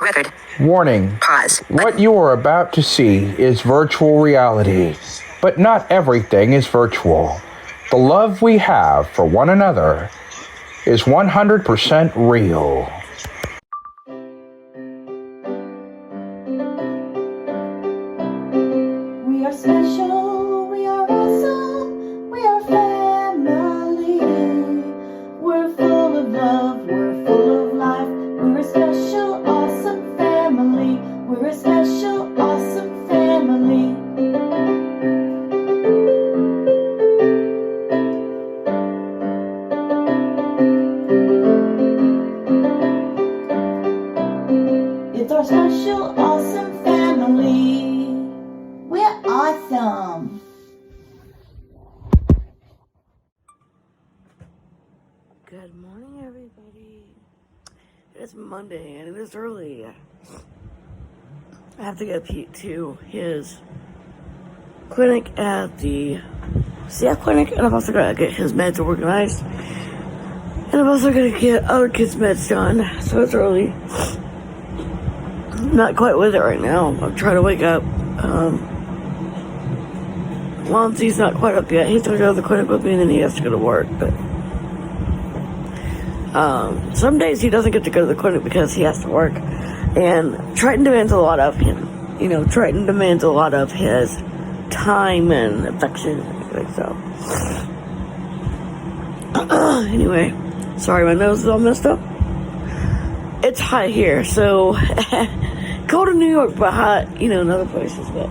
Record. Warning. Pause. What you are about to see is virtual reality, but not everything is virtual. The love we have for one another is 100% real. We are special, we are awesome, we are family. We're full of love, we're full of life. We're a special, awesome family. We're a special, awesome family. It's our special, awesome family. We're awesome. Good morning, everybody. It's Monday and it is early. I have to get Pete to his clinic at the CF clinic, and I'm also going to get his meds organized. And I'm also going to get other kids' meds done. So it's early. I'm not quite with it right now. I'm trying to wake up. Lonzy's not quite up yet. He's going to go to the clinic with me and then he has to go to work. But some days he doesn't get to go to the clinic because he has to work. And Triton demands a lot of him. You know, Triton demands a lot of his time and affection and everything, so. Anyway, sorry my nose is all messed up. It's hot here, so cold in New York, but hot, you know, in other places, but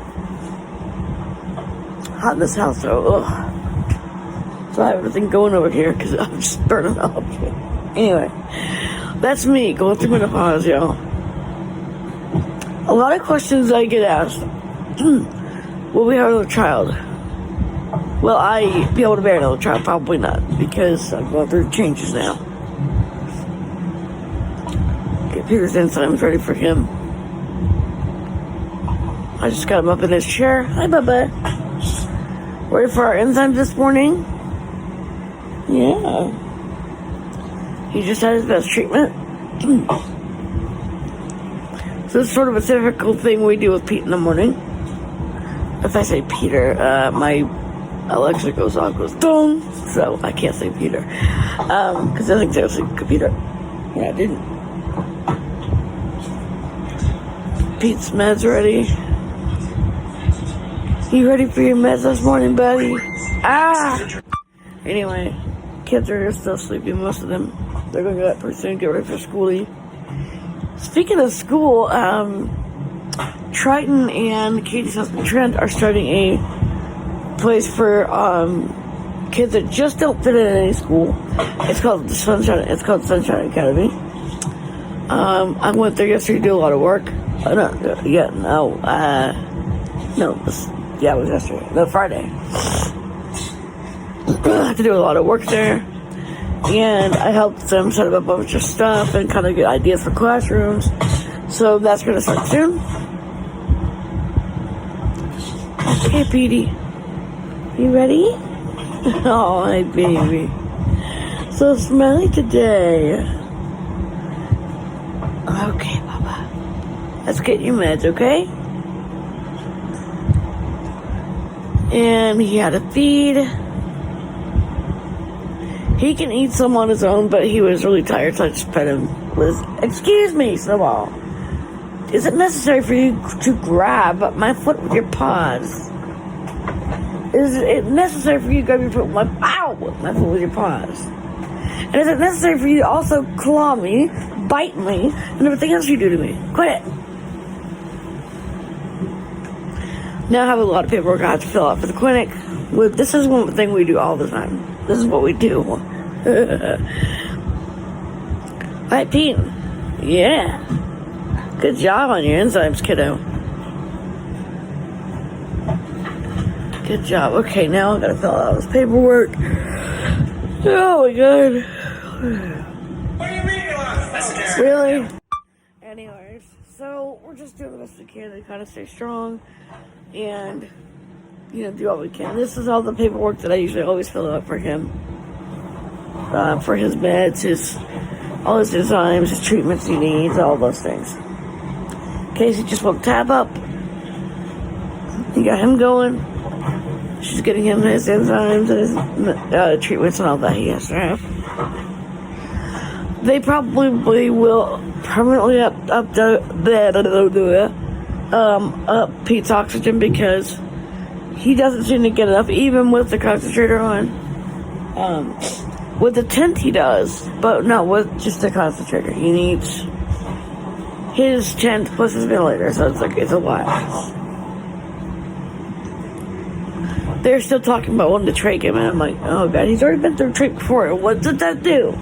hot in this house, so ugh. So I have everything going over here because I'm just burning up. Anyway, that's me going through menopause, y'all. A lot of questions I get asked. Will we have another child? Will I be able to bear another child? Probably not, because I'm going through changes now. Get Peter's enzymes ready for him. I just got him up in his chair. Hi, Bubba. Ready for our enzymes this morning? Yeah. He just had his best treatment. So it's sort of a typical thing we do with Pete in the morning. If I say Peter, my Alexa goes dong, so I can't say Peter. Because I think I was like, computer. Yeah, I didn't. Pete's meds ready. You ready for your meds this morning, buddy? Ah! Anyway, kids are still sleeping, most of them. They're going to go up pretty soon, get ready for schooling. Speaking of school, Triton and Katie's husband Trent are starting a place for kids that just don't fit in any school. It's called Sunshine Academy. I went there yesterday to do a lot of work. It was yesterday. No, Friday. I had to do a lot of work there. And I helped them set up a bunch of stuff and kind of get ideas for classrooms. So that's going to start soon. Hey, Petey. You ready? Oh, my baby. So smelly today. Okay, Papa. Let's get your meds, okay? And he had a feed. He can eat some on his own, but he was really tired, so I just fed him with, excuse me, Snowball. Is it necessary for you to grab my foot with your paws? Is it necessary for you to grab your foot with my foot with your paws? And is it necessary for you to also claw me, bite me, and everything else you do to me? Quit it. Now I have a lot of paperwork I have to fill out for the clinic. This is one thing we do all the time. This is what we do. Right, Pete? Yeah. Good job on your enzymes, kiddo. Good job. Okay, now I gotta fill out this paperwork. Oh my god. What do you mean you lost? Really? Anyways, so we're just doing the best we can to kind of stay strong and, you know, do all we can. This is all the paperwork that I usually always fill out for him. For his meds, all his enzymes, his treatments he needs, all those things. Casey just woke Tab up. You got him going. She's getting him his enzymes and his treatments and all that he has to have. They probably will permanently up Pete's oxygen because he doesn't seem to get enough, even with the concentrator on. With the tent he does, but not with just the concentrator. He needs his tent plus his ventilator, so it's a lot. They're still talking about wanting to trach him, and I'm like, oh god, he's already been through trach before. What did that do?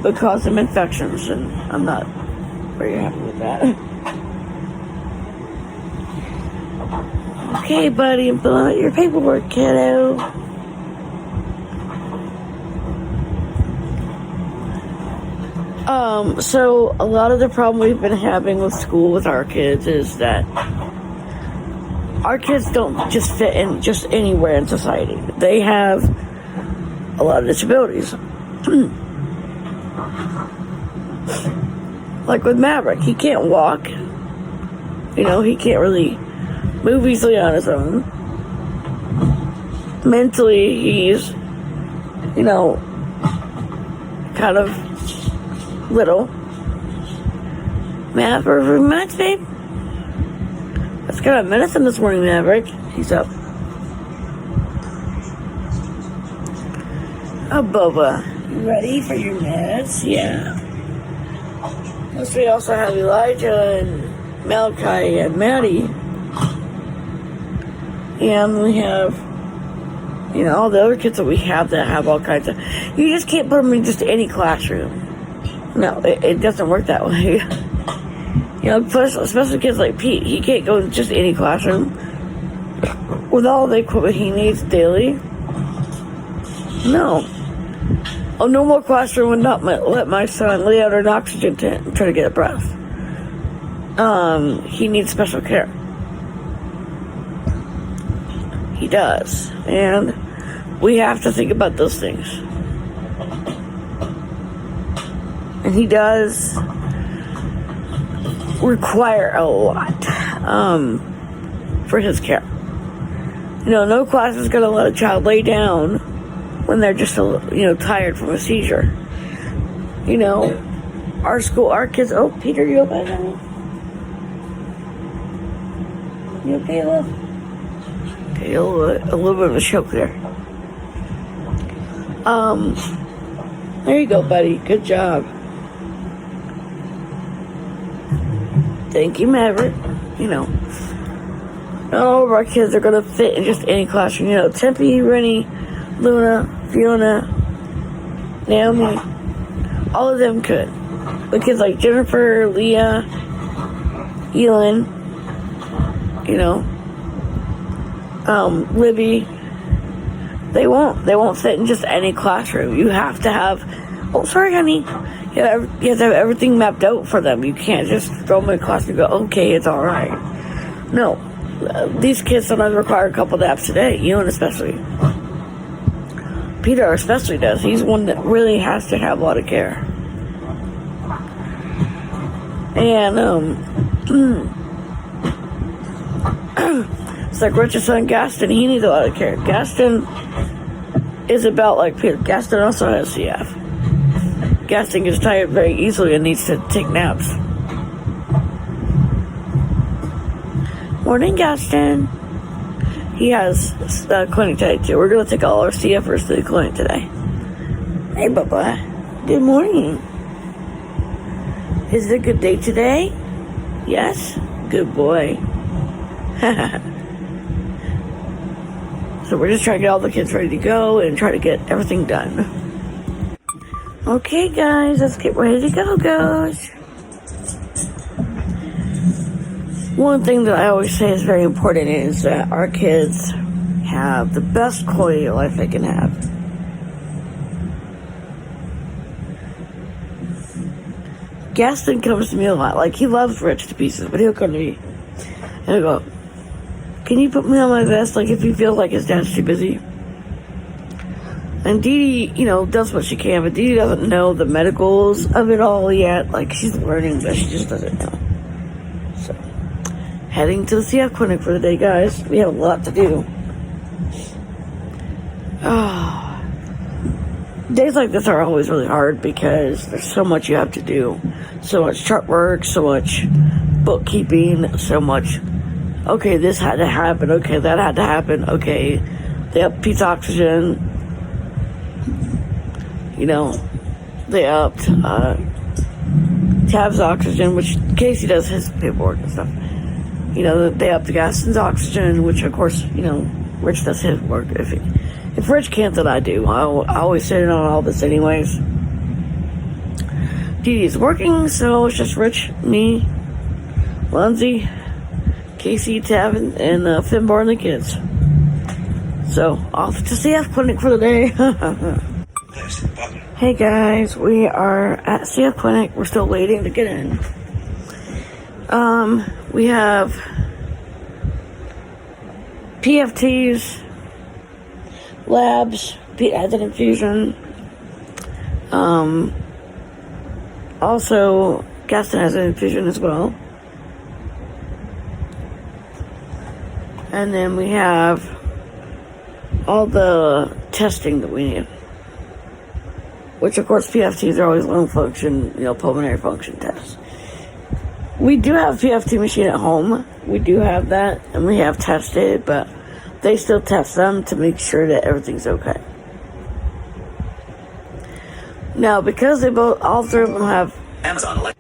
It caused him infections, and I'm not very happy with that. Okay, buddy, I'm filling out your paperwork, kiddo. So a lot of the problem we've been having with school with our kids is that our kids don't just fit in just anywhere in society. They have a lot of disabilities. Like with Maverick, he can't walk. You know, he can't really move easily on his own. Mentally, he's, you know, kind of little. Maverick, reminds me. Let's get on medicine this morning, Maverick. He's up. Oh, Boba. You ready for your meds? Yeah. Plus, we also have Elijah and Malachi and Maddie. And we have, you know, all the other kids that we have that have all kinds of... You just can't put them in just any classroom. No, it doesn't work that way. You know, plus, especially kids like Pete, he can't go in just any classroom with all the equipment he needs daily. No. A normal classroom would not let my son lay out an oxygen tent and try to get a breath. He needs special care. He does. And we have to think about those things. And he does require a lot for his care. You know, no class is going to let a child lay down when they're just, tired from a seizure. You know, our school, our kids... Oh, Peter, you okay, honey? You okay, love? Okay, a little bit of a choke there. There you go, buddy. Good job. Thank you, Maverick. You know, not all of our kids are going to fit in just any classroom. You know, Tempe, Rennie, Luna, Fiona, Naomi, all of them could. But kids like Jennifer, Leah, Elin, you know, Libby, they won't fit in just any classroom. You have to have, oh, sorry, honey. You have to have everything mapped out for them. You can't just throw them in class and go, okay, it's all right. No. These kids sometimes require a couple naps a day, Ewan especially. Peter especially does. He's one that really has to have a lot of care. And, it's like Richard's son Gaston, he needs a lot of care. Gaston is about like Peter. Gaston also has CF. Gaston gets tired very easily and needs to take naps. Morning, Gaston. He has a clinic today, too. We're going to take all our CFers to the clinic today. Hey, Bubba. Good morning. Is it a good day today? Yes? Good boy. So we're just trying to get all the kids ready to go and try to get everything done. Okay, guys, let's get ready to go, guys. One thing that I always say is very important is that our kids have the best quality of life they can have. Gaston comes to me a lot. Like, he loves Rich to pieces, but he'll come to me and he'll go, can you put me on my vest? Like, if he feels like his dad's too busy. And Dee Dee, does what she can, but Dee Dee doesn't know the medicals of it all yet. Like, she's learning, but she just doesn't know. So, heading to the CF clinic for the day, guys. We have a lot to do. Days like this are always really hard because there's so much you have to do. So much chart work, so much bookkeeping, so much, okay, this had to happen, okay, that had to happen, okay, they upped Pete's oxygen, you know, they upped Tab's oxygen, which Casey does his paperwork and stuff. You know, they upped Gaston's oxygen, which of course, you know, Rich does his work. If Rich can't, then I do. I always sit in on all this anyways. Dee Dee's working, so it's just Rich, me, Lindsay, Casey, Tab, and Finbar and the kids. So, off to CF Clinic for the day. Hey guys, we are at CF Clinic. We're still waiting to get in. We have PFTs, labs, Pete has an infusion. Also, Gaston has an infusion as well. And then we have all the testing that we need. Which, of course, PFTs are always lung function, you know, pulmonary function tests. We do have a PFT machine at home. We do have that, and we have tested, but they still test them to make sure that everything's okay. Now, because all three of them have Amazon,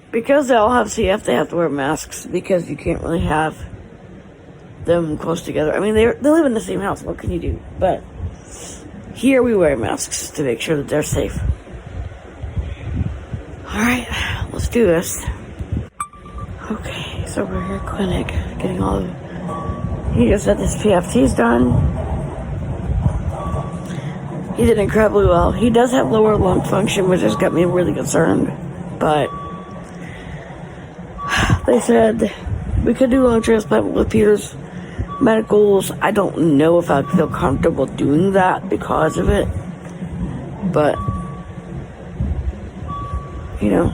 because they all have CF, they have to wear masks because you can't really have them close together. I mean, they live in the same house. What can you do? But here we wear masks to make sure that they're safe. All right, let's do this. Okay, so we're here at clinic, getting all of. He just said this PFT's done. He did incredibly well. He does have lower lung function, which has got me really concerned. But they said we could do lung transplant with Peter's medicals. I don't know if I'd feel comfortable doing that because of it. But, you know,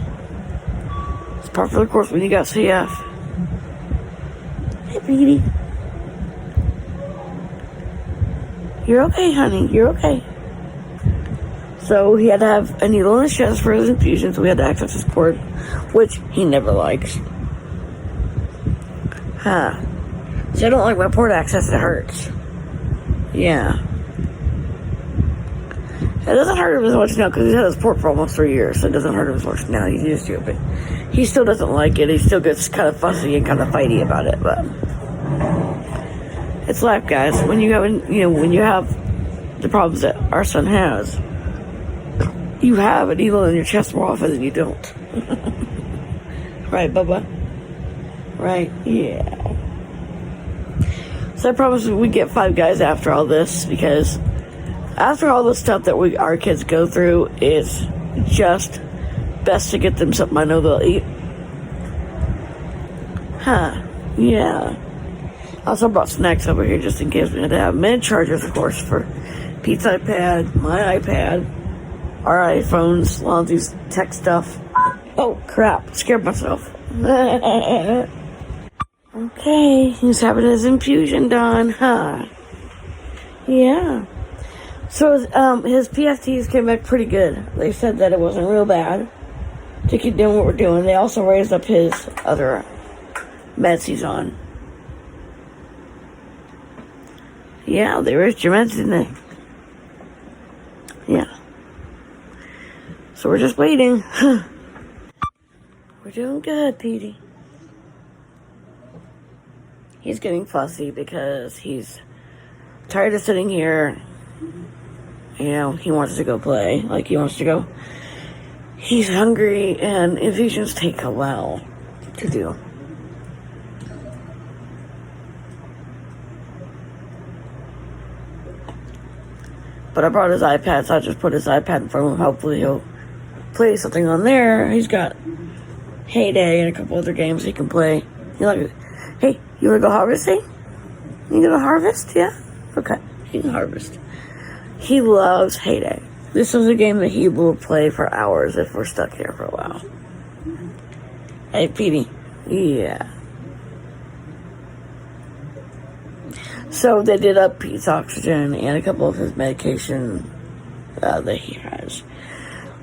it's part of the course when you got CF. Hey, Petey. You're okay, honey. You're okay. So he had to have a needle in his chest for his infusion, so we had to access his port, which he never likes. So I don't like my port access, it hurts. Yeah. It doesn't hurt him as much now, because he's had his port for almost 3 years, so it doesn't hurt him as much now. He's used to it, but he still doesn't like it. He still gets kind of fussy and kind of fighty about it, but it's life, guys. When you have, when you have the problems that our son has, you have a needle in your chest more often than you don't. Right, Bubba? Right? Yeah. So I promise we get 5 guys after all this, because after all the stuff that our kids go through, it's just best to get them something I know they'll eat. Yeah. I also brought snacks over here just in case we had to have mini chargers, of course, for Pete's iPad, my iPad, our iPhones, Lonzy's tech stuff. Oh, crap. Scared myself. Okay, he's having his infusion done, Yeah. So, his PFTs came back pretty good. They said that it wasn't real bad to keep doing what we're doing. They also raised up his other meds he's on. Yeah, they raised your meds, didn't they? Yeah. So we're just waiting. We're doing good, Petey. He's getting fussy because he's tired of sitting here. You know, he wants to go play. Like, he wants to go. He's hungry, and infusions take a while to do. But I brought his iPad, so I just put his iPad in front of him. Hopefully he'll play something on there. He's got Heyday and a couple other games he can play. Hey, you want to go harvesting? You gonna harvest? Yeah? Okay, he can harvest. He loves Heyday. This is a game that he will play for hours if we're stuck here for a while. Hey, Petey. Yeah. So they did up Pete's oxygen and a couple of his medication that he has.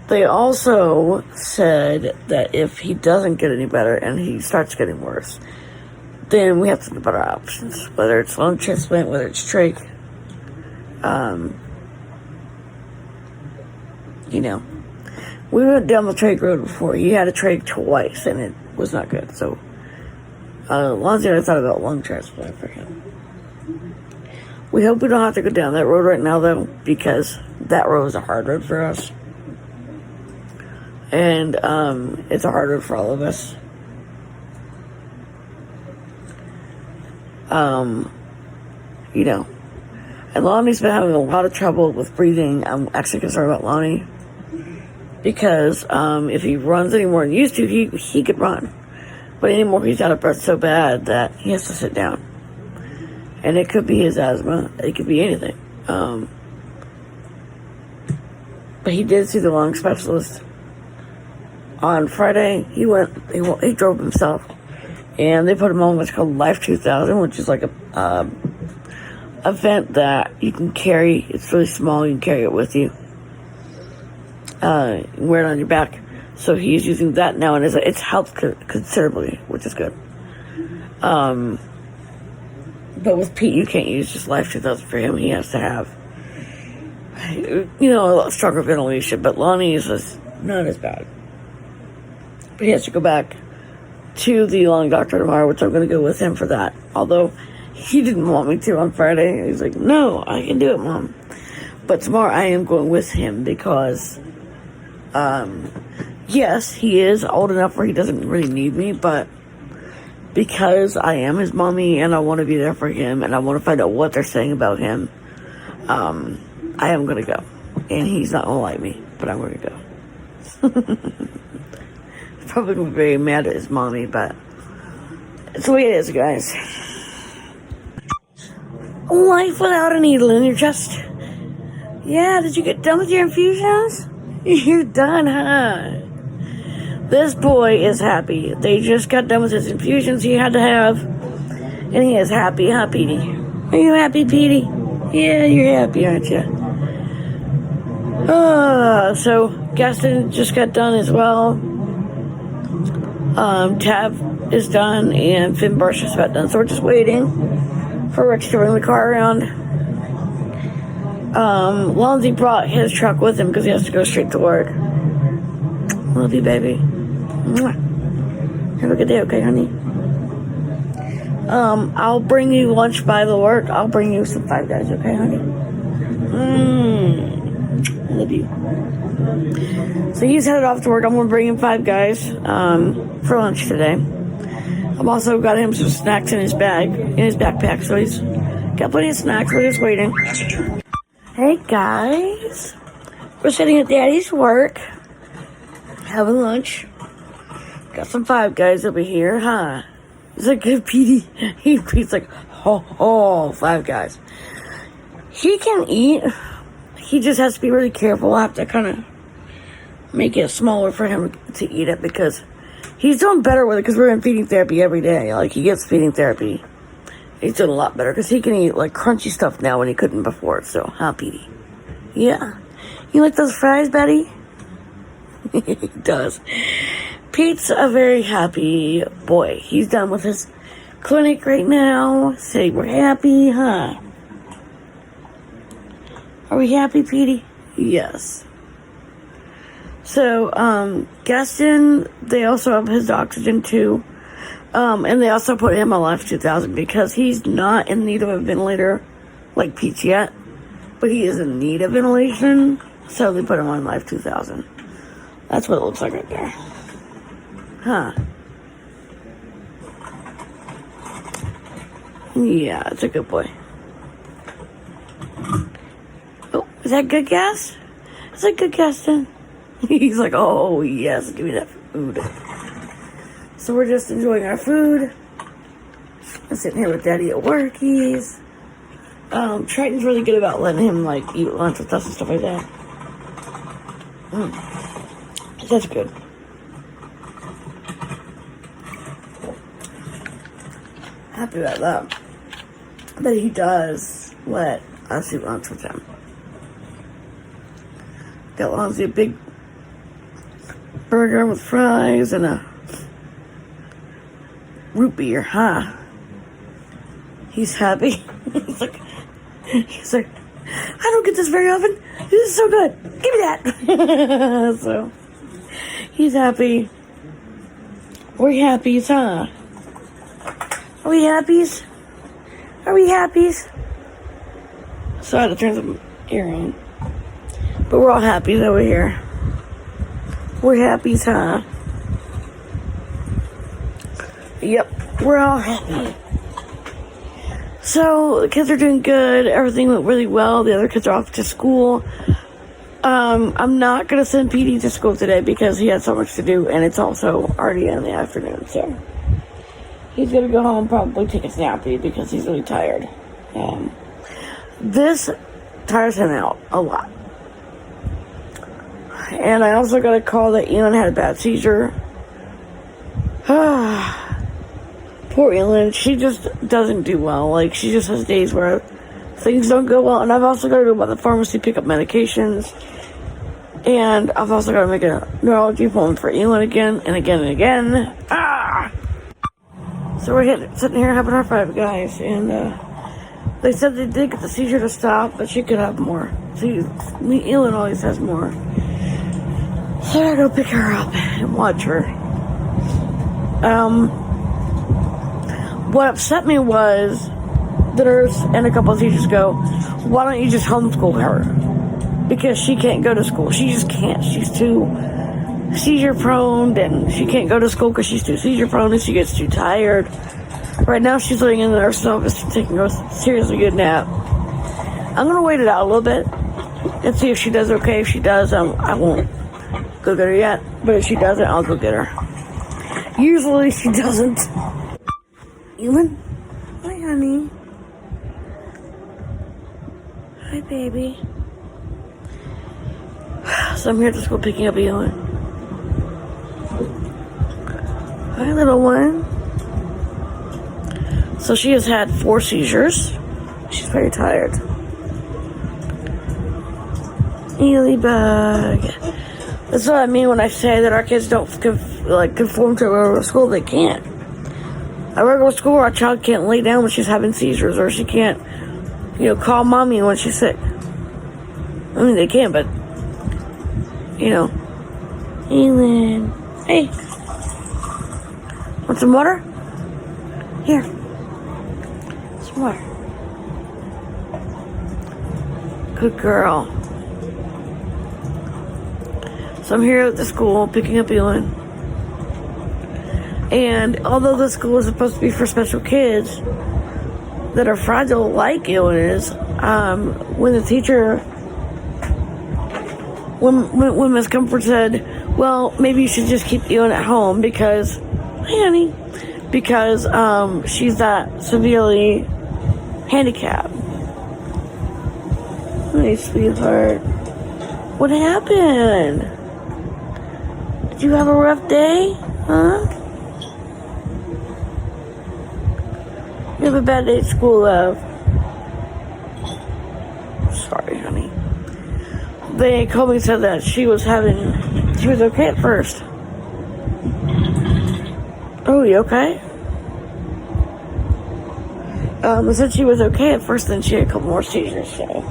They also said that if he doesn't get any better and he starts getting worse, then we have to think about our options. Whether it's lung transplant, whether it's trach. We went down the trach road before. He had a trach twice and it was not good. So, Lonzie and I thought about lung transplant for him. We hope we don't have to go down that road right now, though, because that road is a hard road for us. And it's a hard road for all of us. And Lonnie's been having a lot of trouble with breathing. I'm actually concerned about Lonnie. Because if he runs any more than he used to, he could run. But anymore, he's out of breath so bad that he has to sit down. And it could be his asthma. It could be anything. But he did see the lung specialist on Friday. He drove himself. And they put him on what's called Life 2000, which is like a vent that you can carry. It's really small. You can carry it with you. Wear it on your back. So he's using that now, and it's helped considerably, which is good. But with Pete, you can't use just Life 2000 for him. He has to have, a lot stronger ventilation. But Lonnie is not as bad. But he has to go back to the lung doctor tomorrow, which I'm going to go with him for that. Although he didn't want me to on Friday. He's like, no, I can do it, Mom. But tomorrow I am going with him because, yes, he is old enough where he doesn't really need me, but because I am his mommy and I want to be there for him and I want to find out what they're saying about him, I am going to go. And he's not going to like me, but I'm going to go. Probably going to be very mad at his mommy, but it's the way it is, guys. Life without a needle in your chest. Yeah, did you get done with your infusions? You're done, huh? This boy is happy. They just got done with his infusions he had to have. And he is happy, huh, Petey? Are you happy, Petey? Yeah, you're happy, aren't you? So Gaston just got done as well. Tab is done, and Finn Burst just about done. So we're just waiting for Rich to bring the car around. Lonzie brought his truck with him because he has to go straight to work. Love you, baby. Mwah. Have a good day, okay, honey? I'll bring you lunch by the work. I'll bring you some Five Guys, okay, honey? Love you. So he's headed off to work. I'm gonna bring him Five Guys for lunch today. I've also got him some snacks in his backpack. So he's got plenty of snacks. We're just waiting. Hey guys, we're sitting at Daddy's work, having lunch. Got some Five Guys over here, huh? He's like, good, Petey. He's like, Five Guys. He can eat. He just has to be really careful. I have to kind of make it smaller for him to eat it because he's doing better with it because we're in feeding therapy every day. Like, he gets feeding therapy. He's doing a lot better because he can eat, like, crunchy stuff now when he couldn't before. So, huh, Petey? Yeah. You like those fries, Betty? He does. Pete's a very happy boy. He's done with his clinic right now. Say we're happy, huh? Are we happy, Petey? Yes. So, Gaston, they also have his oxygen, too. And they also put him on Life 2000 because he's not in need of a ventilator like Pete's yet, but he is in need of ventilation, so they put him on Life 2000. That's what it looks like right there. Huh. Yeah, it's a good boy. Oh, is that good gas? Is that good gas then? He's like, oh yes, give me that food. So we're just enjoying our food. I'm sitting here with Daddy at work. Triton's really good about letting him, like, eat lunch with us and stuff like that. That's good. Happy about that. that he does let us eat lunch with him. Got Lonzy a big burger with fries and a root beer, huh? He's happy. he's like, I don't get this very often. This is so good. Give me that. So, he's happy. We're happies, huh? Are we happies? Are we happies? So I had to turn some air on. But we're all happies over here. We're happies, huh? Yep, we're all happy. So, the kids are doing good. Everything went really well. The other kids are off to school. I'm not going to send PD to school today because he had so much to do, and it's also already in the afternoon, so he's going to go home, probably take a snappy because he's really tired. This tires him out a lot. And I also got a call that Elin had a bad seizure. Poor Elin, she just doesn't do well. Like, she just has days where things don't go well. And I've also got to go by the pharmacy, pick up medications. And I've also got to make a neurology appointment for Elin again and again and again. So we're sitting here having our 5 guys. And they said they did get the seizure to stop, but she could have more. See, Elin always has more. So I gotta go pick her up and watch her. What upset me was the nurse and a couple of teachers go, why don't you just homeschool her? Because she can't go to school. She just can't. She's too seizure prone, and she can't go to school because she's too seizure prone and she gets too tired. Right now she's laying in the nurse's office taking a seriously good nap. I'm gonna wait it out a little bit and see if she does okay. If she does, I won't go get her yet. But if she doesn't, I'll go get her. Usually she doesn't. Elin? Hi, honey. Hi, baby. So I'm here at the school picking up Elin. Hi, little one. So she has had 4 seizures. She's very tired. Ely bug. That's what I mean when I say that our kids don't conform to a regular school. They can't. A regular school, our child can't lay down when she's having seizures, or she can't, call mommy when she's sick. I mean, they can, but, Elin. Hey. Want some water? Here. Some water. Good girl. So I'm here at the school picking up Elin. And although the school is supposed to be for special kids that are fragile like Elin is, when the teacher, when Miss Comfort said, well, maybe you should just keep Elin at home because, hey honey, because she's that severely handicapped. Hey, sweetheart. What happened? Did you have a rough day? Huh? You have a bad day at school, love. Sorry, honey. They called me and said that she was okay at first. Oh, you okay? They said she was okay at first, then she had a couple more seizures, so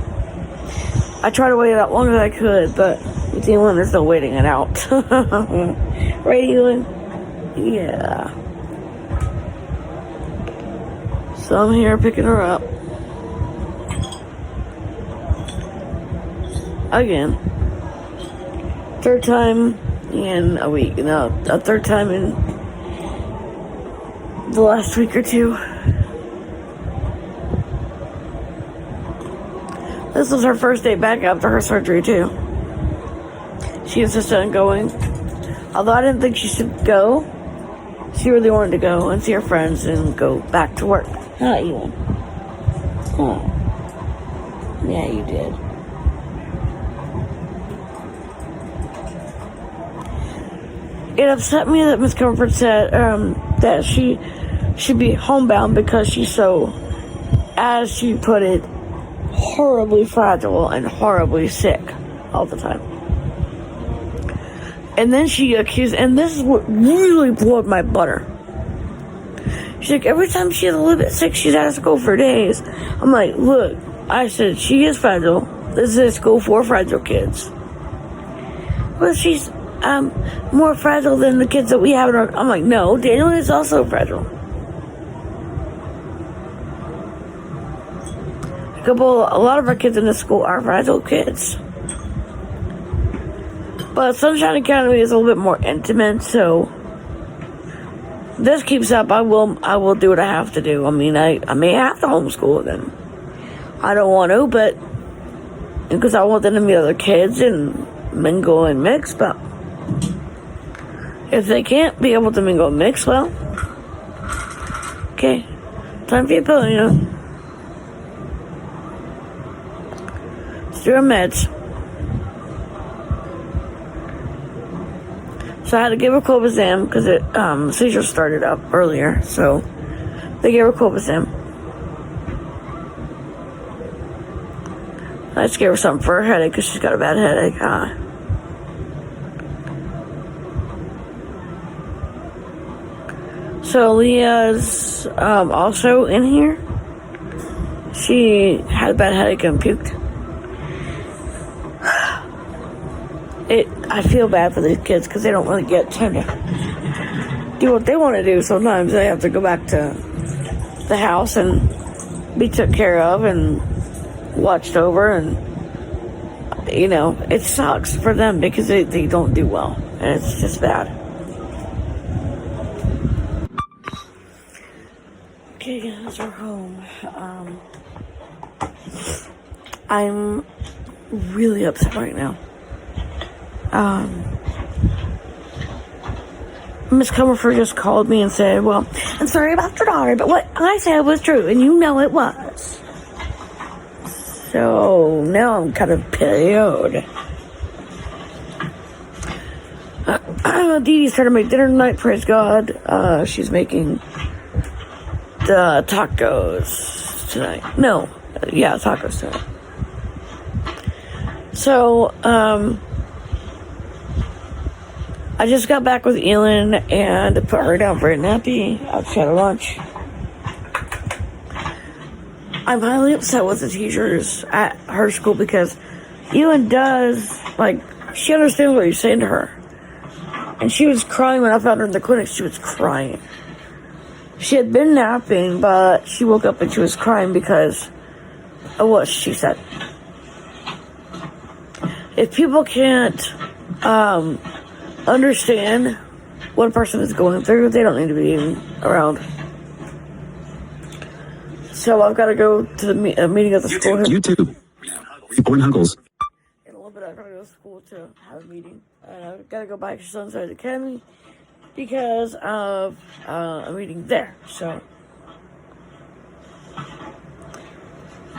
I tried to wait it out longer than I could, but with Elin, there's no waiting it out. Right, Elin? Yeah. So I'm here picking her up. Again. 3rd time in a week. No, a 3rd time in the last week or 2. This was her first day back after her surgery, too. She insisted on going. Although I didn't think she should go, she really wanted to go and see her friends and go back to work. Huh, Elin? Oh. Yeah, you did. It upset me that Miss Comfort said that she should be homebound because she's so as she put it, horribly fragile and horribly sick all the time. And then she accused, and this is what really boiled my butter. She's like, every time she's a little bit sick, she's out of school for days. I'm like, look, I said, she is fragile. This is a school for fragile kids. Well, she's more fragile than the kids that we have in our... I'm like, no, Daniel is also fragile. A lot of our kids in this school are fragile kids. But Sunshine Academy is a little bit more intimate, so this keeps up. I will do what I have to do. I mean, I may have to homeschool them. I don't want to, but because I want them to meet other kids and mingle and mix, but if they can't be able to mingle and mix, well, okay, time for your pill, you know. Let's do our meds. So I had to give her clobazam because seizures started up earlier, so they gave her clobazam. I just gave her something for her headache because she's got a bad headache. So Leah's also in here. She had a bad headache and puked. I feel bad for these kids because they don't really get time to do what they want to do. Sometimes they have to go back to the house and be took care of and watched over, and you know, it sucks for them because they don't do well, and it's just bad. Okay guys, we're home. I'm really upset right now. Miss Comerford just called me and said, well, I'm sorry about your daughter, but what I said was true, and you know it was. So now I'm kind of PO'd. Dee Dee's trying to make dinner tonight, praise God. She's making the tacos tonight. No, yeah, tacos tonight. So, I just got back with Elin and put her down for a nappy outside of lunch. I'm highly upset with the teachers at her school because Elin does, like, she understands what you're saying to her. And she was crying when I found her in the clinic. She was crying. She had been napping, but she woke up and she was crying because of what she said. If people can't, understand what a person is going through, they don't need to be around. So I've got to go to the meeting at the school. YouTube. Born Huggles. In a little bit, I've got to go to school to have a meeting. And I've got to go back to Sunshine Academy because of a meeting there. So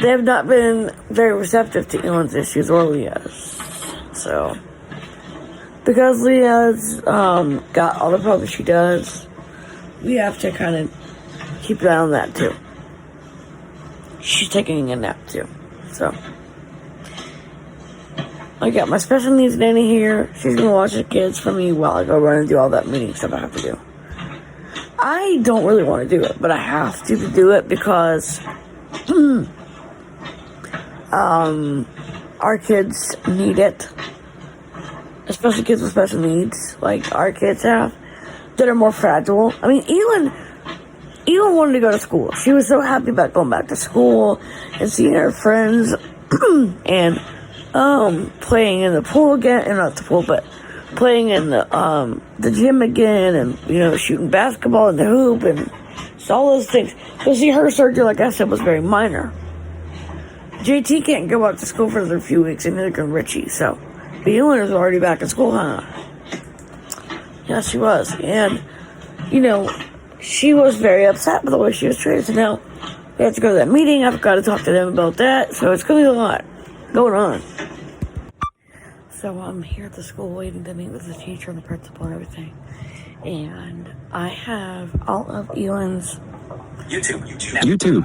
they have not been very receptive to Elon's issues or Leah's. So because Leah's got all the problems she does, we have to kind of keep an eye on that too. She's taking a nap too. So I got my special needs nanny here. She's gonna watch the kids for me while I go run and do all that meeting stuff I have to do. I don't really want to do it, but I have to do it because our kids need it. Especially kids with special needs, like our kids have, that are more fragile. I mean, Elin wanted to go to school. She was so happy about going back to school and seeing her friends and playing in the pool again, and not the pool, but playing in the gym again, and you know, shooting basketball in the hoop and just all those things. But see, her surgery, like I said, was very minor. JT can't go back to school for another few weeks, and neither can Richie. So. Elin is already back in school, huh? Yeah, she was. And, you know, she was very upset with the way she was treated. So now we have to go to that meeting. I've got to talk to them about that. So it's going to be a lot going on. So I'm here at the school waiting to meet with the teacher and the principal and everything. And I have all of Elin's YouTube.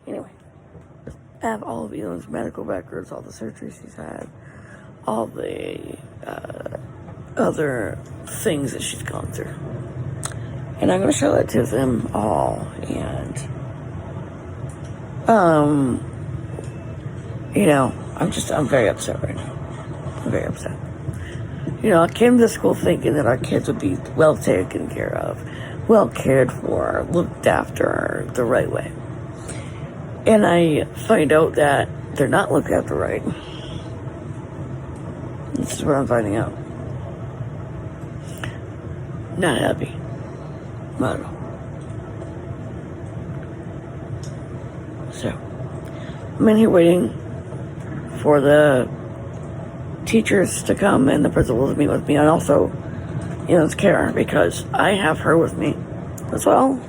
Anyway, I have all of Elon's medical records, all the surgeries she's had, all the other things that she's gone through. And I'm going to show that to them all. And, I'm very upset right now. I'm very upset. I came to school thinking that our kids would be well taken care of, well cared for, looked after the right way. And I find out that they're not looked after right. This is what I'm finding out. Not happy. Not at all. So, I'm in here waiting for the teachers to come and the principal to meet with me, and also Elon's care, because I have her with me as well.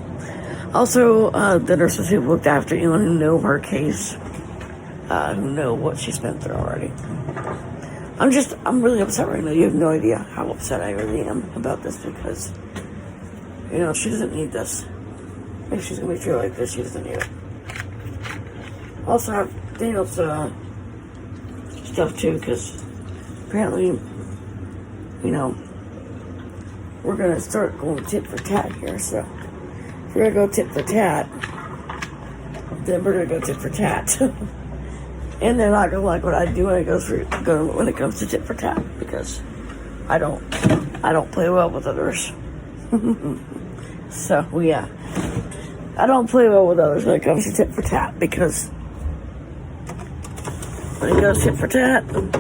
Also, the nurses who looked after Elon, who know her case, who know what she's been through already. I'm really upset right now. You have no idea how upset I really am about this, because, she doesn't need this. If she's going to be treated like this, she doesn't need it. Also have Daniel's stuff too, because apparently, we're going to start going tit for tat here, so if we're going to go tit for tat, then we're going to go tit for tat. And they're not going to like what I do when it comes to tit for tat, because I don't play well with others. So, yeah. I don't play well with others when it comes to tit for tat, because when it goes tit for tat, you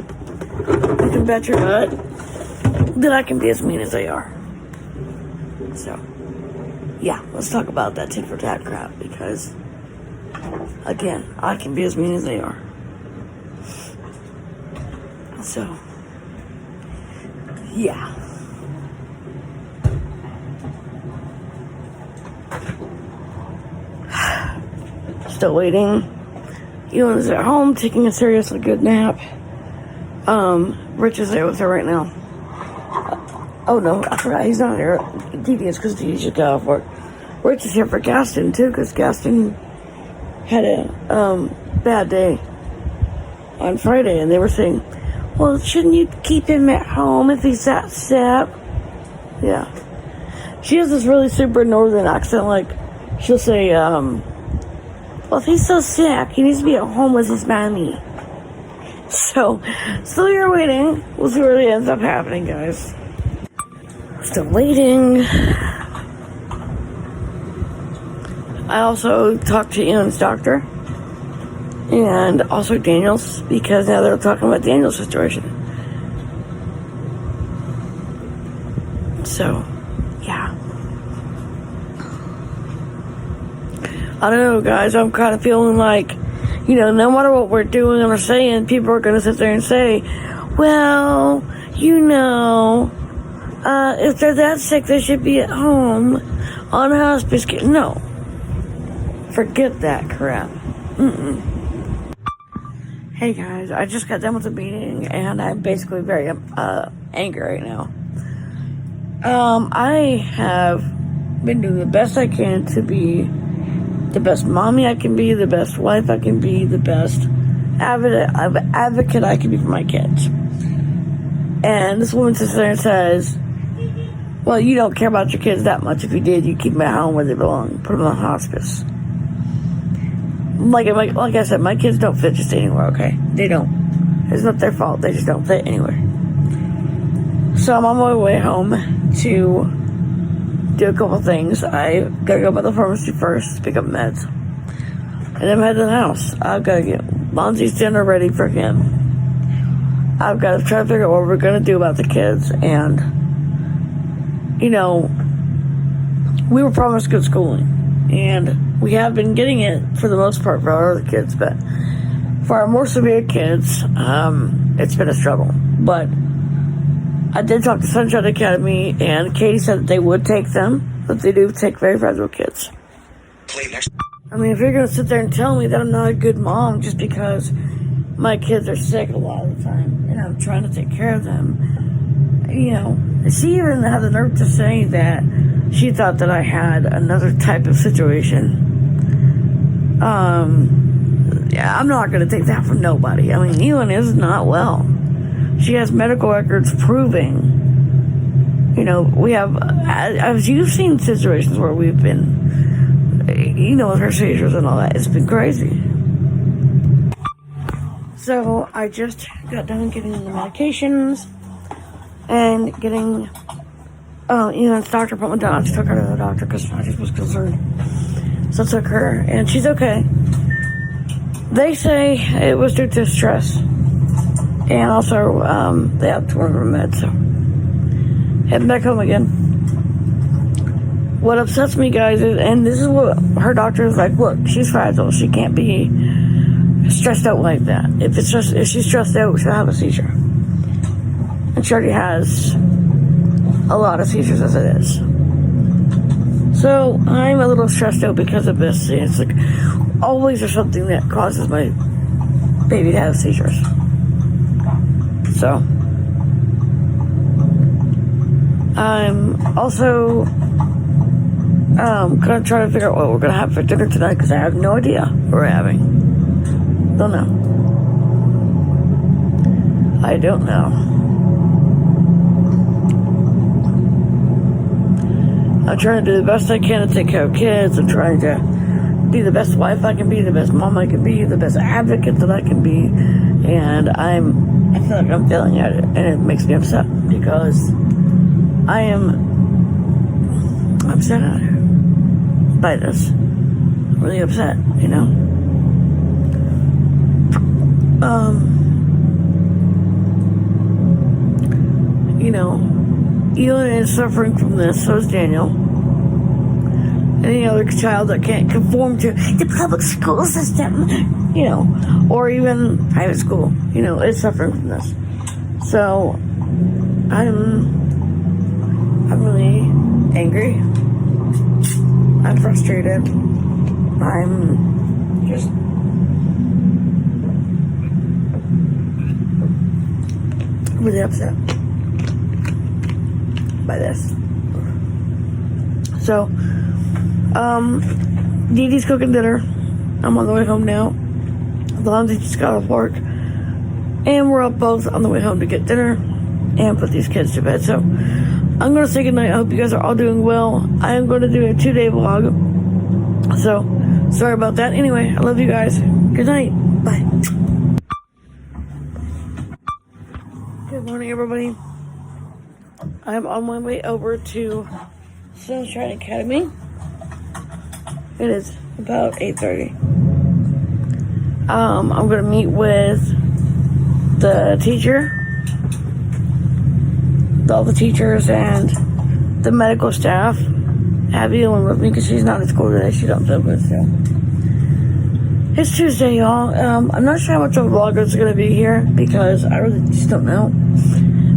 can bet your butt that I can be as mean as they are. So, yeah, let's talk about that tit for tat crap, because, again, I can be as mean as they are. So, yeah. Still waiting. Elon's at home taking a seriously good nap. Rich is there with her right now. Oh no, I forgot, he's not here. Dee Dee is, because Dee Dee just got off work. Rich is here for Gaston too, because Gaston had a bad day on Friday, and they were saying, well, shouldn't you keep him at home if he's that sick? Yeah. She has this really super northern accent, like, she'll say, well, if he's so sick, he needs to be at home with his mommy. So, still here waiting. We'll see what ends up happening, guys. Still waiting. I also talked to Elon's doctor. And also Daniel's, because now they're talking about Daniel's situation. So, yeah. I don't know, guys. I'm kind of feeling like, no matter what we're doing or saying, people are going to sit there and say, well, if they're that sick, they should be at home on hospice care. No. Forget that crap. Hey, guys. I just got done with the meeting, and I'm basically very angry right now. I have been doing the best I can to be the best mommy I can be, the best wife I can be, the best advocate I can be for my kids. And this woman sits there and says, well, you don't care about your kids that much. If you did, you keep them at home where they belong. Put them on hospice. Like I said, my kids don't fit just anywhere, okay? They don't. It's not their fault. They just don't fit anywhere. So I'm on my way home to do a couple things. I gotta go by the pharmacy first to pick up meds. And then I'm heading to the house. I've gotta get Lonzy's dinner ready for him. I've gotta try to figure out what we're gonna do about the kids. And, we were promised good schooling. And we have been getting it for the most part for our other kids. But for our more severe kids, it's been a struggle. But I did talk to Sunshine Academy, and Katie said that they would take them, but they do take very fragile kids. I mean, if you're going to sit there and tell me that I'm not a good mom just because my kids are sick a lot of the time, and I'm trying to take care of them, she even had the nerve to say that she thought that I had another type of situation. Yeah, I'm not going to take that from nobody. I mean, Ewan is not well. She has medical records proving, we have, as you've seen situations where we've been, with her seizures and all that, it's been crazy. So I just got done getting the medications and getting Ewan's doctor appointment done. I just took her to the doctor because I just was concerned. So I took her, and she's okay. They say it was due to stress. And also, they have to order meds, so heading back home again. What upsets me, guys, is, and this is what her doctor is like, look, she's fragile. She can't be stressed out like that. If she's stressed out, she'll have a seizure. And she already has a lot of seizures as it is. So I'm a little stressed out because of this. It's like always there's something that causes my baby to have seizures. So I'm also gonna try to figure out what we're gonna have for dinner tonight because I have no idea what we're having. Don't know. I don't know. I'm trying to do the best I can to take care of kids. I'm trying to be the best wife I can be, the best mom I can be, the best advocate that I can be. And I feel like I'm failing at it. And it makes me upset because I am upset by this. I'm really upset, Ewan is suffering from this, so is Daniel. Any other child that can't conform to the public school system, or even private school, is suffering from this. So, I'm really angry. I'm frustrated. I'm just really upset by this. So, Dee Dee's cooking dinner. I'm on the way home now. Lonzy just got off work. And we're up both on the way home to get dinner and put these kids to bed. So, I'm going to say goodnight. I hope you guys are all doing well. I am going to do a 2-day vlog. So, sorry about that. Anyway, I love you guys. Good night. Bye. Good morning, everybody. I'm on my way over to Sunshine Academy. It is about 8:30. I'm going to meet with the teacher, all the teachers, and the medical staff. Abby went with me because she's not at school today. She don't feel good, so. It's Tuesday, y'all. I'm not sure how much of a vlog is going to be here because I really just don't know.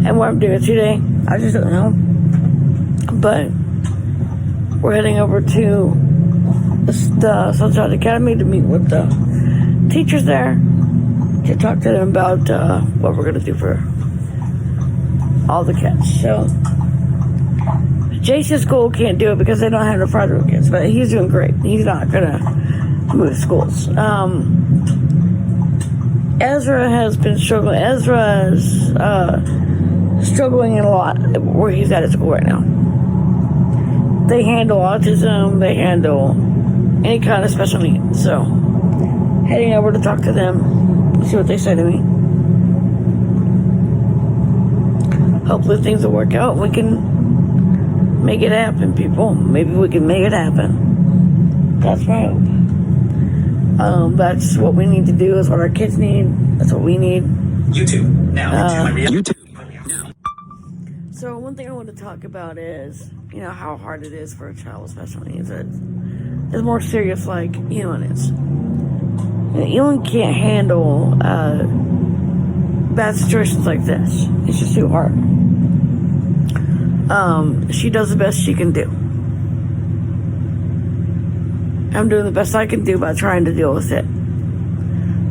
And what I'm doing today, I just don't know. But we're heading over to the Sunshine Academy to meet with the teachers there to talk to them about what we're going to do for all the kids. So, Jason's school can't do it because they don't have the private kids, but he's doing great. He's not going to move schools. Ezra has been struggling. Ezra is struggling a lot where he's at school right now. They handle autism. They handle any kind of special needs. So, heading over to talk to them, see what they say to me. Hopefully things will work out. We can make it happen, people. Maybe we can make it happen. That's right. That's what we need to do. That's what our kids need. That's what we need. YouTube. Now, YouTube. So one thing I want to talk about is, how hard it is for a child with special needs. It's more serious like Ewan is. Ewan can't handle bad situations like this. It's just too hard. She does the best she can do. I'm doing the best I can do by trying to deal with it.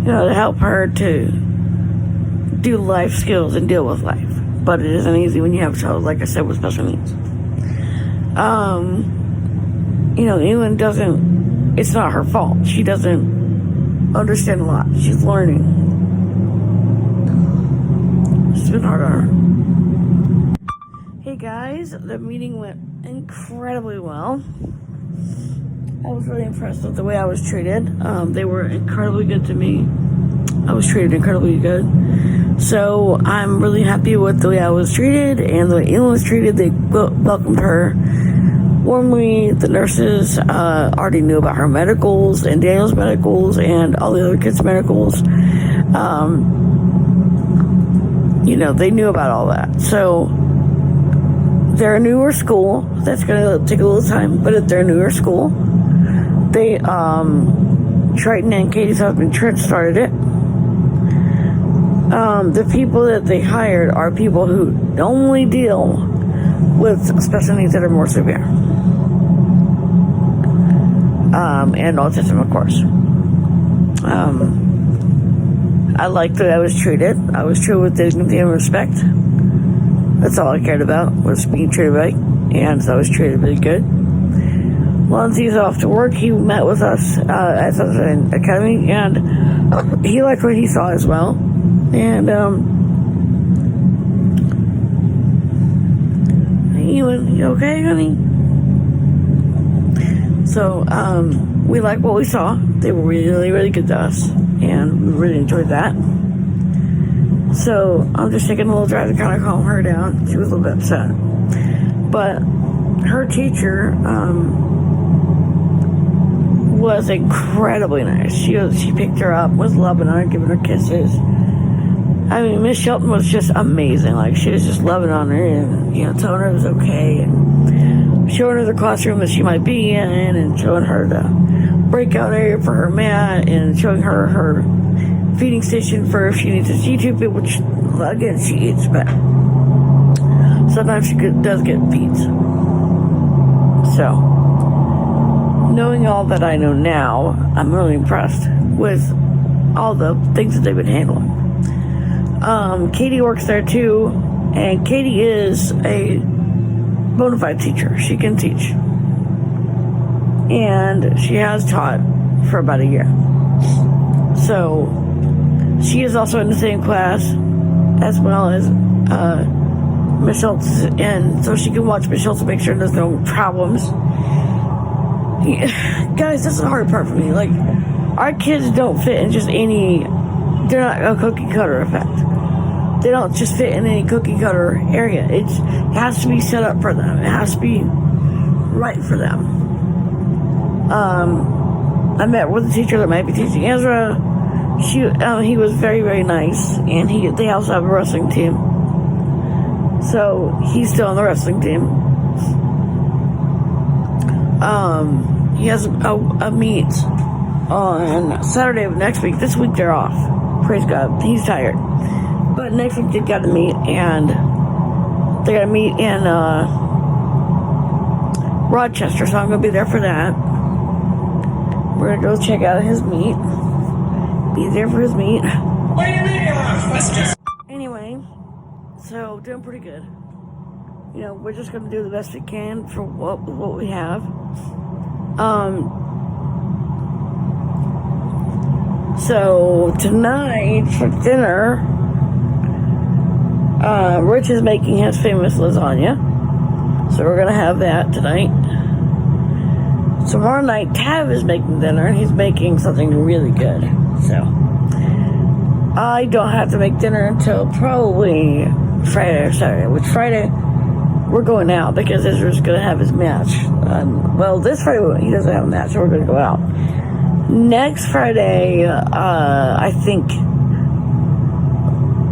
To help her to do life skills and deal with life. But it isn't easy when you have a child, like I said, with special needs. Ewan doesn't, it's not her fault. She doesn't understand a lot. She's learning. It's been hard on her. Hey guys, the meeting went incredibly well. I was really impressed with the way I was treated. They were incredibly good to me. I was treated incredibly good. So I'm really happy with the way I was treated and the way Elin was treated. They welcomed her warmly. The nurses already knew about her medicals and Daniel's medicals and all the other kids' medicals. They knew about all that. So they're a newer school. That's going to take a little time, but if they're a newer school, they, Triton and Katie's husband Trent started it. The people that they hired are people who only deal with special needs that are more severe. And autism, of course. I liked the way I was treated. I was treated with dignity and respect. That's all I cared about, was being treated right. And so I was treated really good. Once he's off to work, he met with us at the academy, and he liked what he saw as well. And he went, "You okay, honey?" So we liked what we saw. They were really, really good to us, and we really enjoyed that. So I'm just taking a little drive to kind of calm her down. She was a little bit upset, but her teacher was incredibly nice. She picked her up, was loving her, giving her kisses. I mean, Miss Shelton was just amazing. Like, she was just loving on her and, telling her it was okay and showing her the classroom that she might be in and showing her the breakout area for her mat and showing her her feeding station for if she needs a C-tube, which, again, she eats, but sometimes she does get feeds. So, knowing all that I know now, I'm really impressed with all the things that they've been handling. Katie works there too, and Katie is a bona fide teacher. She can teach. And she has taught for about a year. So, she is also in the same class as well as Miss Schultz, and so she can watch Miss Schultz to make sure there's no problems. Guys, this is the hard part for me. Like, our kids don't fit in just any, they're not a cookie cutter effect. They don't just fit in any cookie cutter area. It has to be set up for them. It has to be right for them. I met with a teacher that might be teaching Ezra. He was very, very nice, and they also have a wrestling team. So he's still on the wrestling team. He has a meet on Saturday of next week. This week they're off. Praise God. He's tired. But next week they got to meet, and they got to meet in Rochester, so I'm going to be there for that. We're going to go check out his meet. Be there for his meet. What do you mean you lost? Anyway, so doing pretty good. We're just going to do the best we can for what we have. So tonight for dinner, Rich is making his famous lasagna. So we're going to have that tonight. Tomorrow night, Tav is making dinner, and he's making something really good. So I don't have to make dinner until probably Friday or Saturday. Which Friday, we're going out because Ezra's going to have his match. This Friday, he doesn't have a match, so we're going to go out. Next Friday, I think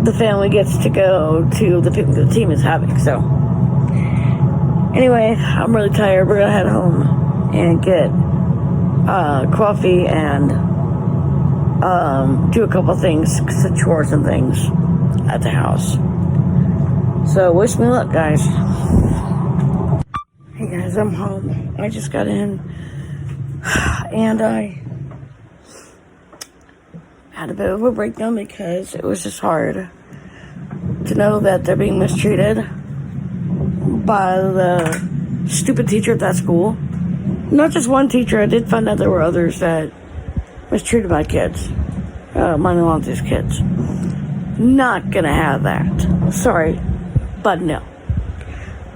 the family gets to go to the picnic the team is having. So anyway, I'm really tired. We're going to head home and get coffee and do a couple things, some chores and things at the house. So wish me luck, guys. Hey guys, I'm home. I just got in and I had a bit of a breakdown because it was just hard to know that they're being mistreated by the stupid teacher at that school. Not just one teacher. I did find out there were others that mistreated my kids. My auntie's kids. Not gonna have that. Sorry, but no.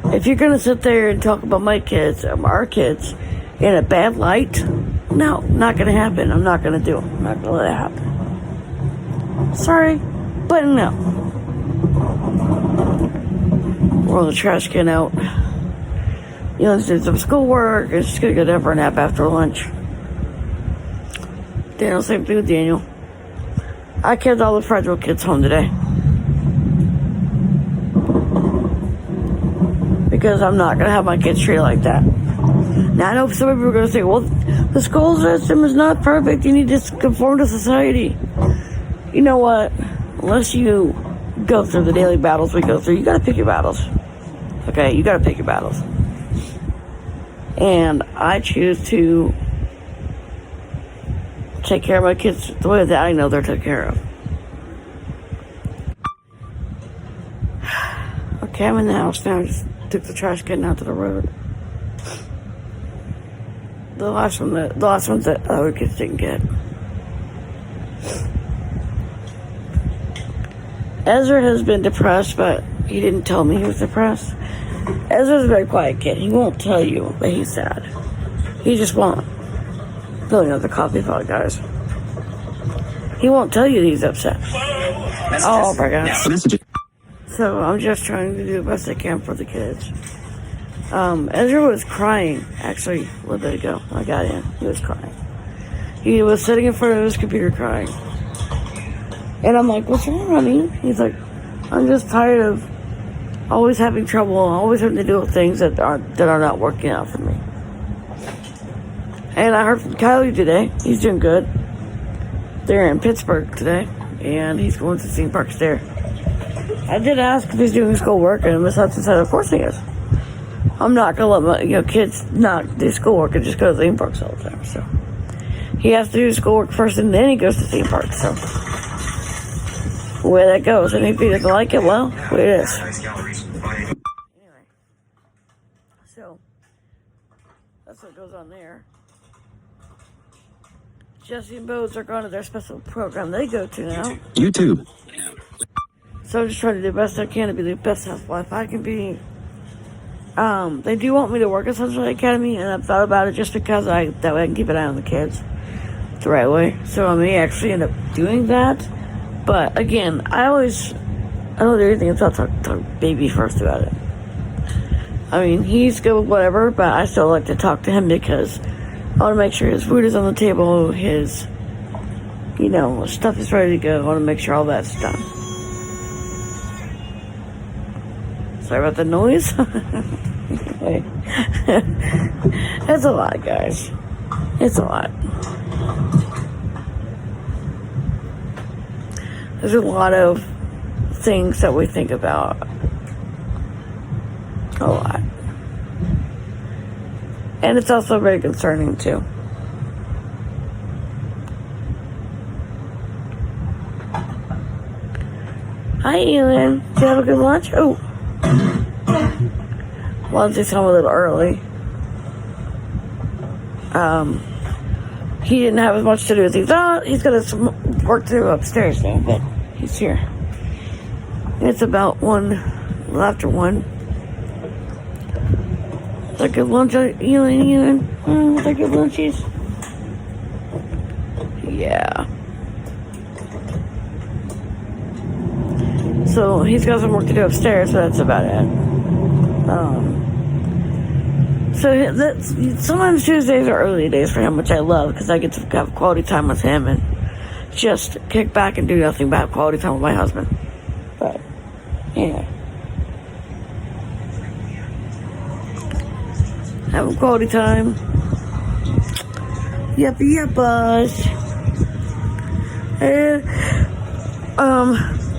If you're gonna sit there and talk about my kids, our kids, in a bad light, no, not gonna happen. I'm not gonna do it. I'm not gonna let it happen. Sorry, but no. Roll the trash can out. Let's do some schoolwork. It's just gonna go down for a nap after lunch. Daniel, same thing with Daniel. I kept all the fragile kids home today. Because I'm not gonna have my kids treated like that. Now I know some people are gonna say, well, the school system is not perfect. You need to conform to society. You know what? Unless you go through the daily battles we go through, you gotta pick your battles. Okay, you gotta pick your battles. And I choose to take care of my kids the way that I know they're taken care of. Okay, I'm in the house now. I just took the trash can out to the road. The last ones that other kids didn't get. Ezra has been depressed, but he didn't tell me he was depressed. Ezra's a very quiet kid. He won't tell you that he's sad. He just won't. Really another coffee pot, guys. He won't tell you that he's upset. Oh my gosh. Messages. So I'm just trying to do the best I can for the kids. Ezra was crying, actually, a little bit ago. I got in. He was crying. He was sitting in front of his computer crying. And I'm like, what's wrong, honey? He's like, I'm just tired of always having trouble, always having to deal with things that are not working out for me. And I heard from Kylie today. He's doing good. They're in Pittsburgh today, and he's going to theme parks there. I did ask if he's doing schoolwork, and Miss Hudson said, of course he is. I'm not going to let my kids not do schoolwork and just go to theme parks all the time. So he has to do schoolwork first, and then he goes to theme parks. So the way that goes. And if he doesn't like it, well, the way it is. Anyway, so that's what goes on there. Jesse and Bose are going to their special program they go to now. YouTube. So I'm just trying to do the best I can to be the best housewife I can be. They do want me to work at Sunshine Academy, and I've thought about it just because that way I can keep an eye on the kids the right way. So I may actually end up doing that. But again, I don't do anything until I talk to baby first about it. I mean, he's good with whatever, but I still like to talk to him because I want to make sure his food is on the table, his, stuff is ready to go. I want to make sure all that's done. Sorry about the noise. It's a lot, guys. It's a lot. There's a lot of things that we think about. A lot. And it's also very concerning, too. Hi, Elin. Did you have a good lunch? Oh. Well, just home a little early. He didn't have as much to do as he thought. He's got some work to do upstairs now, but he's here. It's about 1, after 1. Is that good lunch, Elin? Is that good lunches? Yeah. So he's got some work to do upstairs, so that's about it. So sometimes Tuesdays are early days for him, which I love because I get to have quality time with him and just kick back and do nothing but have quality time with my husband. But yeah, having quality time. Yep, buzz. And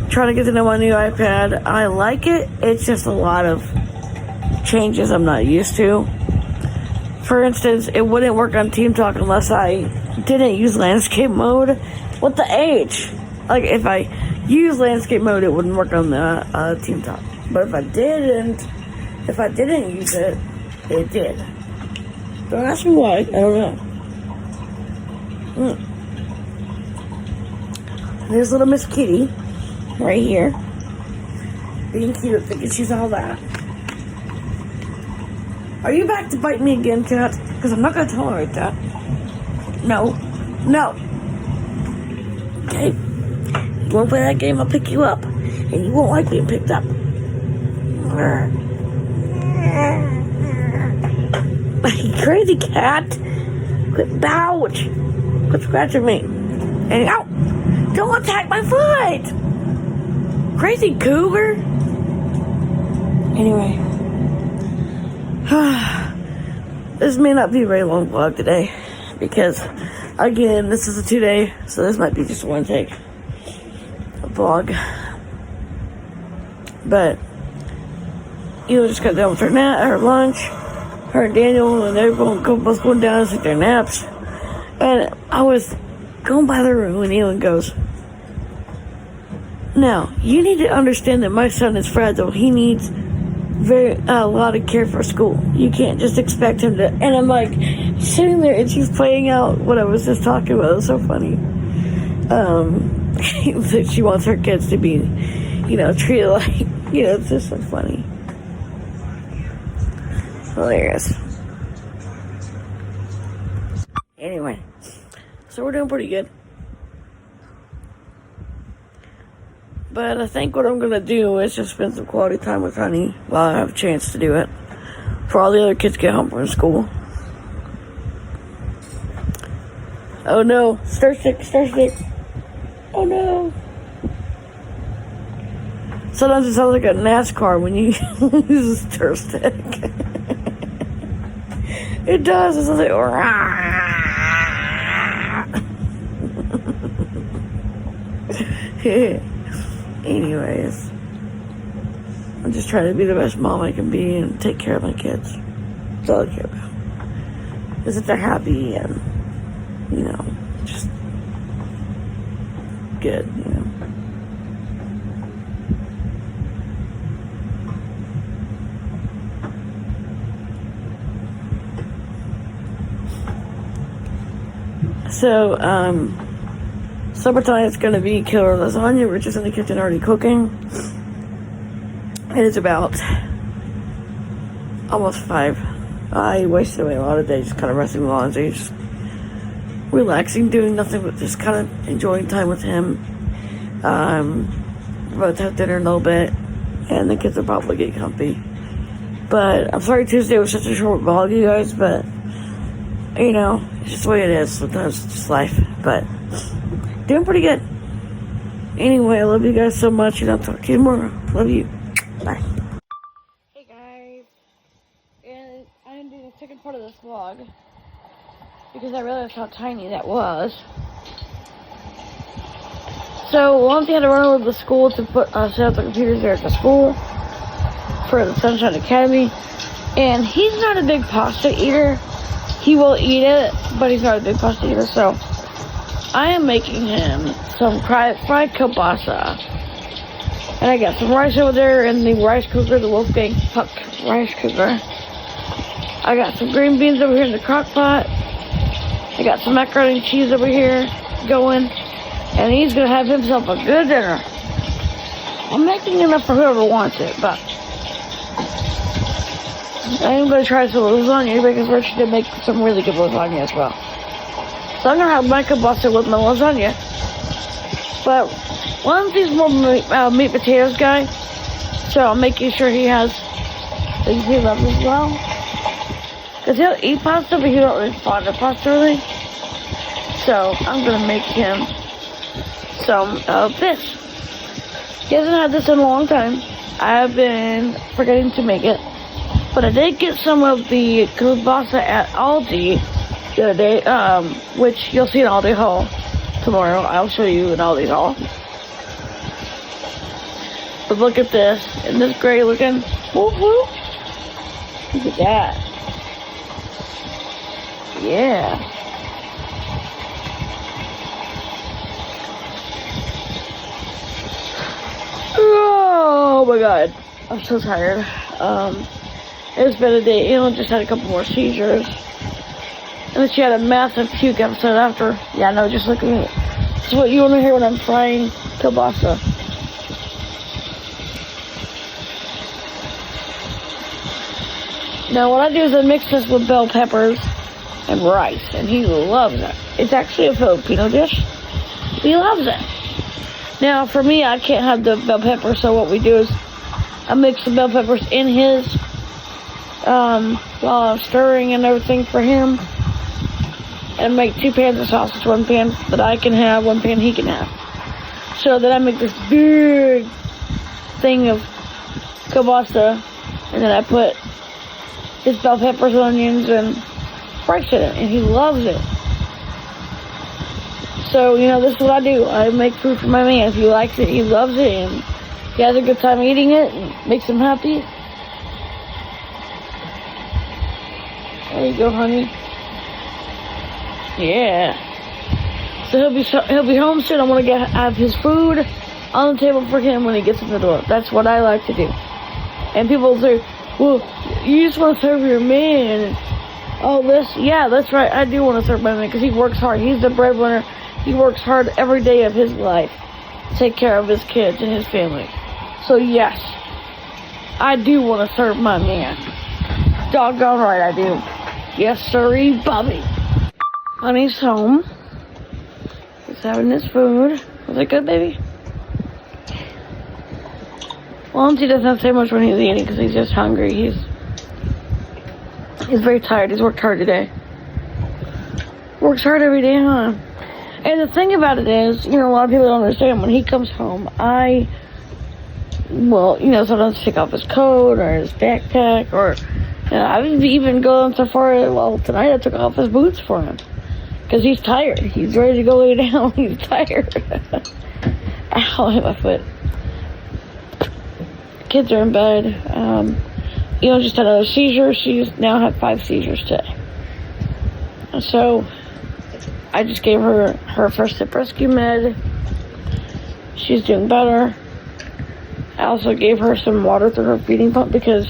trying to get to know my new iPad. I like it. It's just a lot of changes I'm not used to. For instance, it wouldn't work on Team Talk unless I didn't use landscape mode. What the H? Like, if I use landscape mode, it wouldn't work on the Team Talk. But if I didn't use it, it did. Don't ask me why. I don't know. There's little Miss Kitty right here. Being cute, thinking she's all that. Are you back to bite me again, cat? Because I'm not going to tolerate that. No. No. Okay. You won't play that game, I'll pick you up. And you won't like being picked up. Crazy cat. Quit ouch. Quit scratching me. And ow! Don't attack my foot! Crazy cougar. Anyway. This may not be a very long vlog today. Because, again, this is a 2-day. So this might be just one take. A vlog. But, just got done with her lunch. Her and Daniel and they're both going down and take their naps. And I was going by the room and Elon goes, now, you need to understand that my son is fragile. He needs a lot of care for school. You can't just expect him to. And I'm like sitting there and she's playing out what I was just talking about. It was so funny. She wants her kids to be, treated like, it's just so funny. Hilarious. Anyway, so we're doing pretty good. But I think what I'm going to do is just spend some quality time with Honey while I have a chance to do it. Before all the other kids get home from school. Oh no, stir stick. Oh no. Sometimes it sounds like a NASCAR when you use a stir stick. It does. It sounds like anyways, I'm just trying to be the best mom I can be and take care of my kids. That's all I care about. Is that they're happy and, just good, So, summertime it's going to be killer lasagna. We're just in the kitchen already cooking. It is about almost 5. I wasted away a lot of days just kind of resting with laundry, just relaxing, doing nothing but just kind of enjoying time with him. We're about to have dinner in a little bit, and the kids will probably get comfy. But I'm sorry Tuesday was such a short vlog, you guys, but it's just the way it is. Sometimes it's just life, but doing pretty good. Anyway, I love you guys so much, and I'll talk to you tomorrow. Love you. Bye. Hey guys, and I'm doing the second part of this vlog because I realized how tiny that was. So once he had to run over to the school to set up the computers there at the school for the Sunshine Academy, and he's not a big pasta eater. He will eat it, but he's not a big pasta eater, so I am making him some fried kielbasa. And I got some rice over there in the rice cooker, the Wolfgang Puck rice cooker. I got some green beans over here in the crock pot. I got some macaroni and cheese over here going. And he's going to have himself a good dinner. I'm making enough for whoever wants it, but I am going to try some lasagna because Richard did make some really good lasagna as well. So I'm going to have my kielbasa with my lasagna. But one of these more meat potatoes guy, so I'm making sure he has things he loves as well. Because he'll eat pasta, but he don't really fond of pasta really. So I'm going to make him some of this. He hasn't had this in a long time. I've been forgetting to make it. But I did get some of the kielbasa at Aldi the other day, which you'll see in Aldi haul tomorrow. I'll show you an Aldi haul. But look at this. Isn't this great looking? Whoop whoop. Look at that. Yeah. Oh my god. I'm so tired. It's been a day. Elon just had a couple more seizures. And then she had a massive puke episode after. Yeah, no, just look at me. This is what you want to hear when I'm frying kielbasa. Now, what I do is I mix this with bell peppers and rice, and he loves it. It's actually a Filipino dish. He loves it. Now, for me, I can't have the bell pepper, so what we do is I mix the bell peppers in his, while I'm stirring and everything for him, and make 2 pans of sausage, 1 pan that I can have, 1 pan he can have. So then I make this big thing of kielbasa, and then I put his bell peppers, onions, and rice in it, and he loves it. So, this is what I do. I make food for my man. If he likes it, he loves it, and he has a good time eating it, and makes him happy. There you go, honey. Yeah. So he'll be home soon. I want to have his food on the table for him when he gets in the door. That's what I like to do. And people say, well, you just want to serve your man. Oh, yeah, that's right. I do want to serve my man because he works hard. He's the breadwinner. He works hard every day of his life to take care of his kids and his family. So, yes, I do want to serve my man. Doggone right I do. Yes, sirree, Bobby. Honey's home. He's having his food. Was it good, baby? Well, he doesn't say much when he's eating because he's just hungry. He's very tired. He's worked hard today. Works hard every day, huh? And the thing about it is, a lot of people don't understand. When he comes home, sometimes take off his coat or his backpack, or I've even gone so far. Well, tonight I took off his boots for him because he's tired. He's ready to go lay down. He's tired. Ow! I hit my foot. Kids are in bed. Just had another seizure. She's now had 5 seizures today. So I just gave her her first hip rescue med. She's doing better. I also gave her some water through her feeding pump because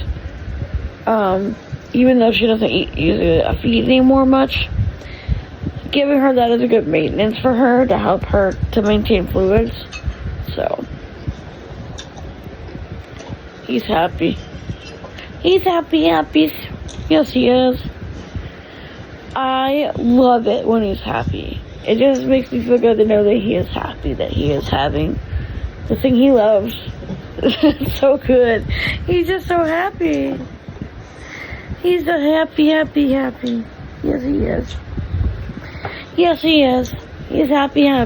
even though she doesn't use a feed anymore much, giving her that is a good maintenance for her to help her to maintain fluids. So he's happy. He's happy. Yes, he is. I love it when he's happy. It just makes me feel good to know that he is happy, that he is having the thing he loves. It's so good. He's just so happy. He's so happy. Yes, he is. Yes, he is. He's happy. I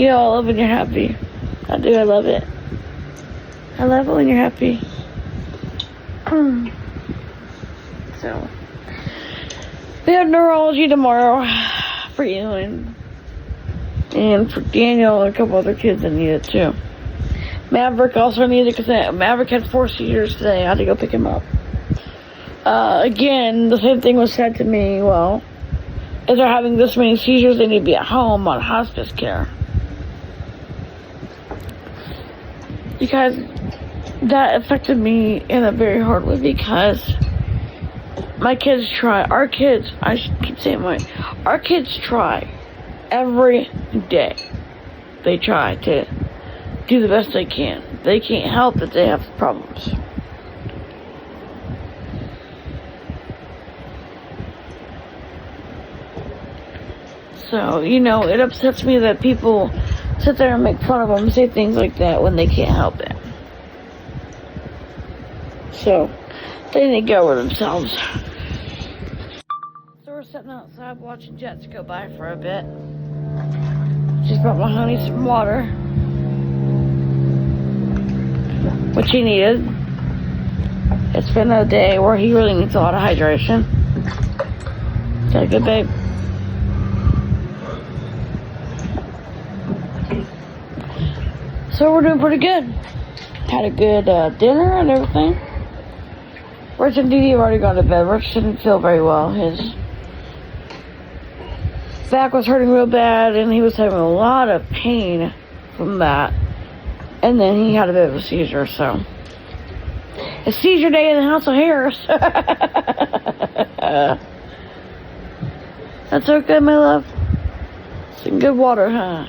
love when you're happy. I do. I love it. I love it when you're happy. So, we have neurology tomorrow for you and for Daniel and a couple other kids that need it too. Maverick also needed it because Maverick had 4 seizures today. I had to go pick him up. Again, the same thing was said to me. Well, if they're having this many seizures, they need to be at home on hospice care. Because that affected me in a very hard way because our kids try every day. They try to do the best they can. They can't help that they have problems. So, it upsets me that people sit there and make fun of them and say things like that when they can't help it. So, they need to go with themselves. So we're sitting outside watching jets go by for a bit. Just brought my honey some water, which he needed. It's been a day where he really needs a lot of hydration. Got a good babe. So we're doing pretty good. Had a good dinner and everything. Rich and Dee Dee have already gone to bed. Rich didn't feel very well. His back was hurting real bad, and he was having a lot of pain from that. And then he had a bit of a seizure, so It's seizure day in the House of Harris. That's okay, my love. Some good water, huh?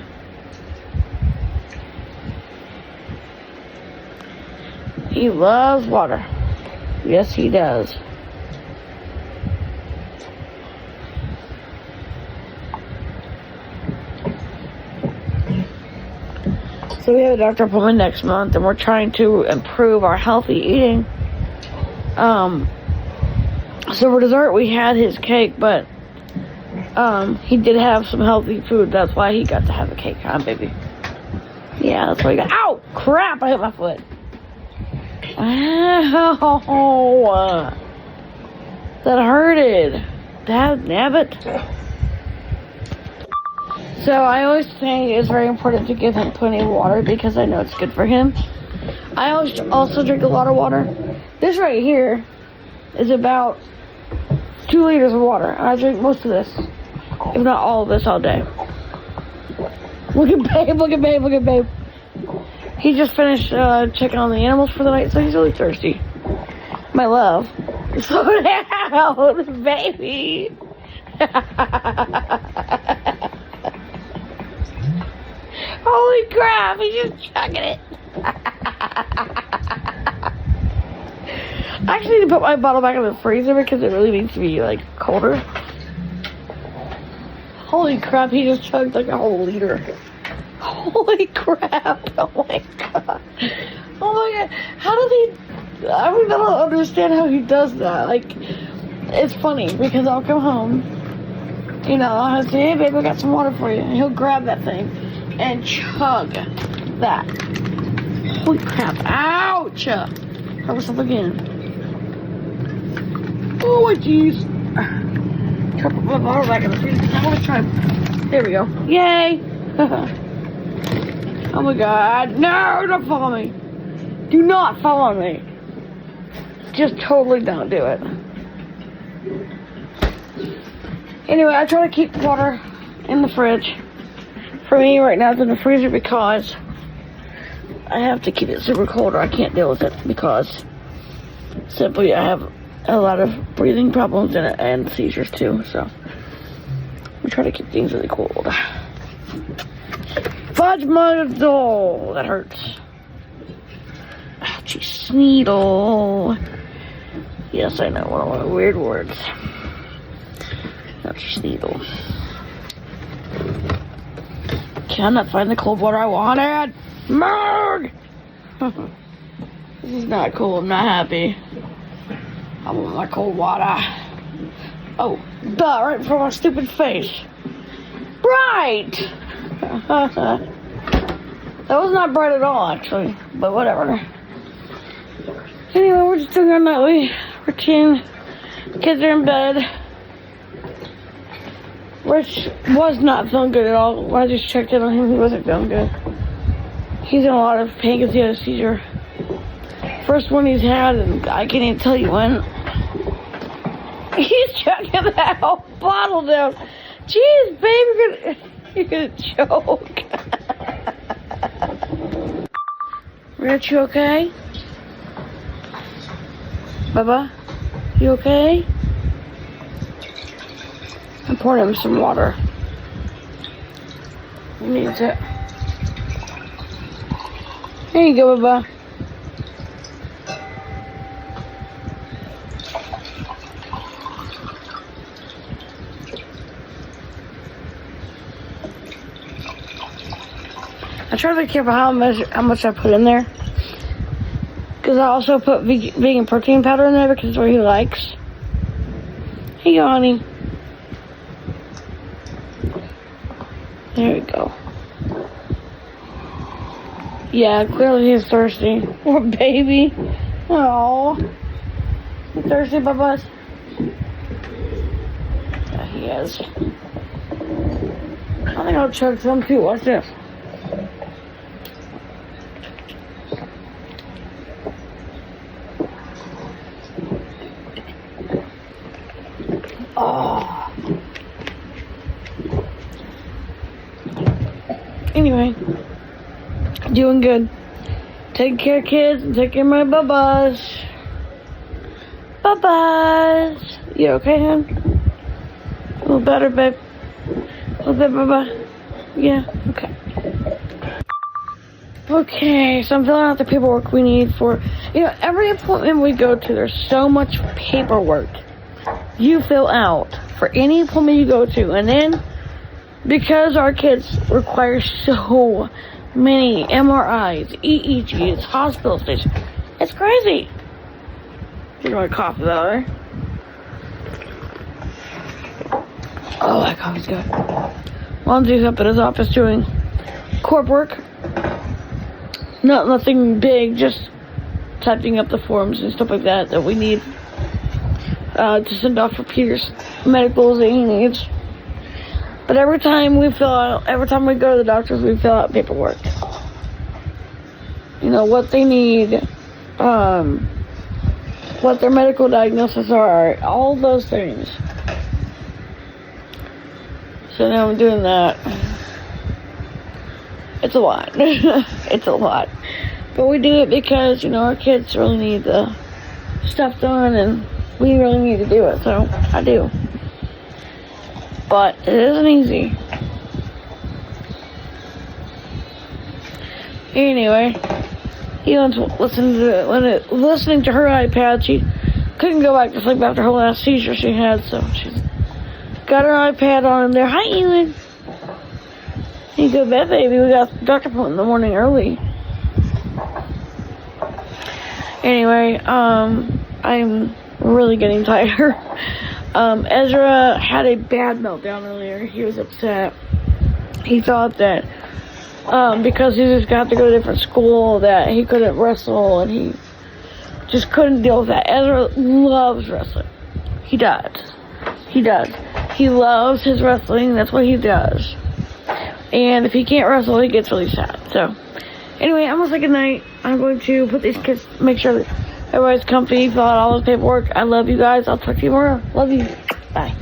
He loves water. Yes, he does. So we have a doctor appointment next month, and we're trying to improve our healthy eating. So for dessert, we had his cake, but he did have some healthy food. That's why he got to have a cake, huh, baby? Yeah, that's why he got. Ow! Crap! I hit my foot. Ow! That hurted. Nabbit. So I always think it's very important to give him plenty of water because I know it's good for him. I also drink a lot of water. This right here is about 2 liters of water. I drink most of this, if not all of this, all day. Look at babe, look at babe, look at babe. He just finished checking on the animals for the night, so he's really thirsty. My love. Slow down, baby. Holy crap, he's just chugging it. I actually need to put my bottle back in the freezer because it really needs to be, like, colder. Holy crap, he just chugged like a whole liter. Holy crap, oh my god. Oh my god, how does he... I mean, I don't understand how he does that. Like, it's funny because I'll come home, you know, I'll say, hey babe, I got some water for you. And he'll grab that thing and chug that. Holy crap, ouch! Hurt myself again. Oh my jeez. Try to put my bottle back in the freezer. I want to try. There we go. Yay! Oh my god. No, don't follow me. Do not follow me. Just totally don't do it. Anyway, I try to keep water in the fridge. For me, right now, it's in the freezer because I have to keep it super cold or I can't deal with it because simply I have a lot of breathing problems and seizures too, so we try to keep things really cold. Fudge muddle! That hurts. Ouchie sneedle. Yes, I know, one of my weird words. Ouchie sneedle. Cannot find the cold water I wanted! Murg! This is not cool, I'm not happy. I want my cold water. Oh, duh, right in front of my stupid face. Bright! That was not bright at all, actually, but whatever. Anyway, we're just doing our nightly routine. Kids are in bed. Rich was not feeling good at all. When I just checked in on him, he wasn't feeling good. He's in a lot of pain because he had a seizure. First one he's had, and I can't even tell you when. He's chugging that whole bottle down. Jeez, baby, you're gonna choke. Rich, you okay? Bubba, you okay? I'm pouring him some water. He needs it. There you go, Bubba. I try to be careful how much I put in there. Because I also put vegan protein powder in there because it's what he likes. Here you go, honey. There we go. Yeah, clearly he's thirsty. Poor baby. Oh, you thirsty, Bubba? Yeah, he is. I think I'll chug some too. Watch this. Oh. Anyway, doing good. Taking care of kids and taking care of my bubbas. Bye-bye. You okay, hon? A little better, babe? A little bit, bye-bye? Yeah? Okay. Okay, so I'm filling out the paperwork we need for, every appointment we go to, there's so much paperwork you fill out for any appointment you go to. And then, because our kids require so many MRIs, EEGs, hospital stays, it's crazy. You're going to cough though, right? Oh, that coffee's good. Lonzy's up at his office doing corp work. Nothing big, just typing up the forms and stuff like that we need to send off for Peter's medicals that he needs. But every time we go to the doctors, we fill out paperwork. What they need, what their medical diagnoses are, all those things. So now I'm doing that. It's a lot. It's a lot. But we do it because, our kids really need the stuff done and we really need to do it. So I do. But it isn't easy. Anyway, he was listening to her iPad. She couldn't go back to sleep after her last seizure she had, so she's got her iPad on there. Hi, Ewan. You go to bed, baby. We got a doctor appointment in the morning early. Anyway, I'm really getting tired. Ezra had a bad meltdown earlier. He was upset. He thought that because he just got to go to a different school that he couldn't wrestle, and he just couldn't deal with that. Ezra loves wrestling. He does. He does. He loves his wrestling. That's what he does. And if he can't wrestle, he gets really sad. So, anyway, I'm gonna say goodnight. I'm going to put these kids, make sure that everybody's comfy, fill out all this paperwork. I love you guys. I'll talk to you tomorrow. Love you. Bye.